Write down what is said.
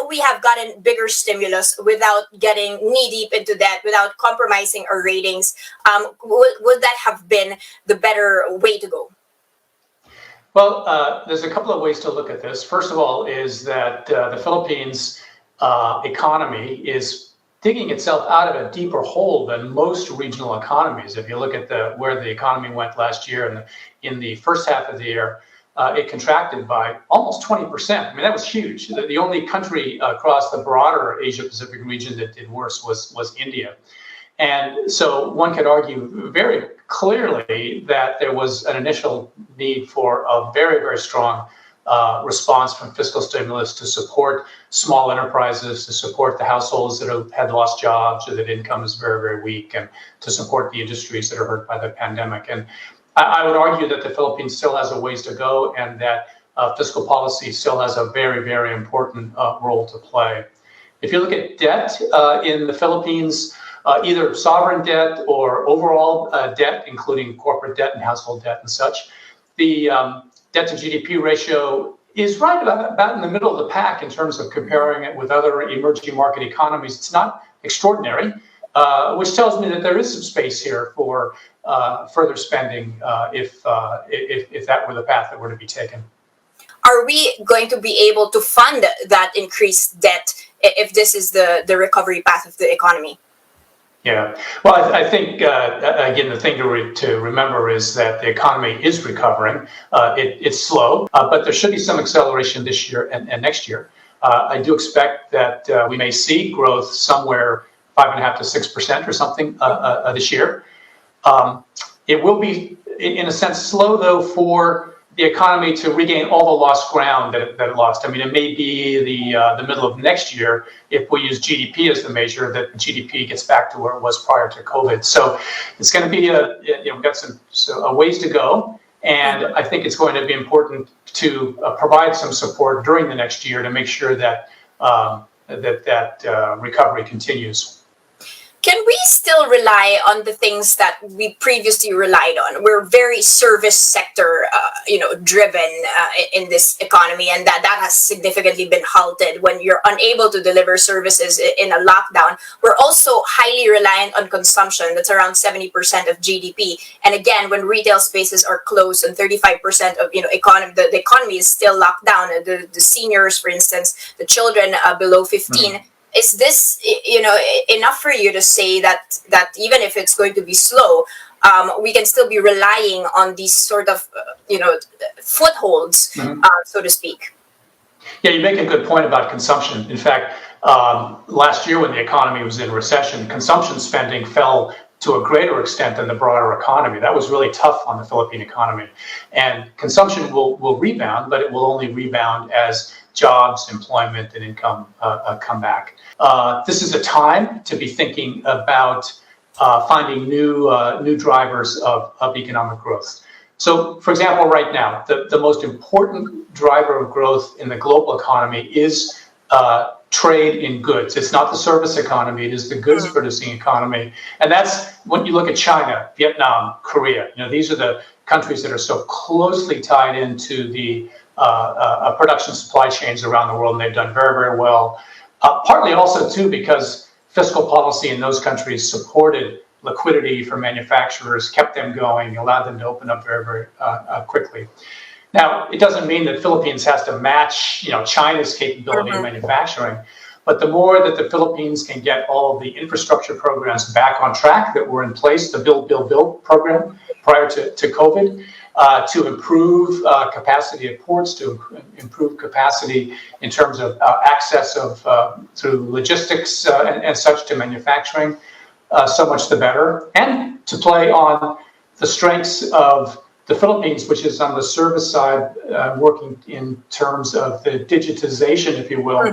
we have gotten bigger stimulus without getting knee deep into debt, without compromising our ratings, would that have been the better way to go? Well, there's a couple of ways to look at this. First of all, is that the Philippines economy is digging itself out of a deeper hole than most regional economies. If you look at where the economy went last year, and in the first half of the year, it contracted by almost 20%. I mean, that was huge. The only country across the broader Asia-Pacific region that did worse was India. And so one could argue very clearly that there was an initial need for a very, very strong response from fiscal stimulus to support small enterprises, to support the households that had lost jobs or that income is very, very weak, and to support the industries that are hurt by the pandemic. And I would argue that the Philippines still has a ways to go, and that fiscal policy still has a very, very important role to play. If you look at debt in the Philippines, either sovereign debt or overall debt, including corporate debt and household debt and such, the debt to GDP ratio is right about in the middle of the pack in terms of comparing it with other emerging market economies. It's not extraordinary, which tells me that there is some space here for further spending if that were the path that were to be taken. Are we going to be able to fund that increased debt if this is the recovery path of the economy? Yeah, well, I think, again, the thing to remember is that the economy is recovering. It's slow, but there should be some acceleration this year and next year. I do expect that we may see growth somewhere 5.5% to 6% or something this year. It will be, in a sense, slow, though, for the economy to regain all the lost ground that it lost. I mean, it may be the middle of next year, if we use GDP as the measure, that GDP gets back to where it was prior to COVID. So it's going to be we've got a ways to go, and I think it's going to be important to provide some support during the next year to make sure that recovery continues. Can we still rely on the things that we previously relied on? We're very service sector, driven in this economy, and that has significantly been halted when you're unable to deliver services in a lockdown. We're also highly reliant on consumption. That's around 70% of GDP. And again, when retail spaces are closed and 35% of the economy is still locked down, the seniors, for instance, the children below 15. Mm-hmm. Is this, enough for you to say that even if it's going to be slow, we can still be relying on these sort of, footholds, mm-hmm. So to speak? Yeah, you make a good point about consumption. In fact, last year when the economy was in recession, consumption spending fell to a greater extent than the broader economy. That was really tough on the Philippine economy. And consumption will rebound, but it will only rebound as jobs, employment, and income come back. This is a time to be thinking about finding new drivers of economic growth. So, for example, right now, the most important driver of growth in the global economy is trade in goods. It's not the service economy, it is the goods producing economy. And that's when you look at China, Vietnam, Korea. These are the countries that are so closely tied into the production supply chains around the world, and they've done very, very well. Partly also, too, because fiscal policy in those countries supported liquidity for manufacturers, kept them going, allowed them to open up very, very quickly. Now, it doesn't mean that Philippines has to match, China's capability in manufacturing, but the more that the Philippines can get all of the infrastructure programs back on track that were in place, the Build program prior to COVID, to improve capacity at ports, to improve capacity in terms of access through logistics and such to manufacturing, so much the better, and to play on the strengths of the Philippines, which is on the service side, working in terms of the digitization, if you will,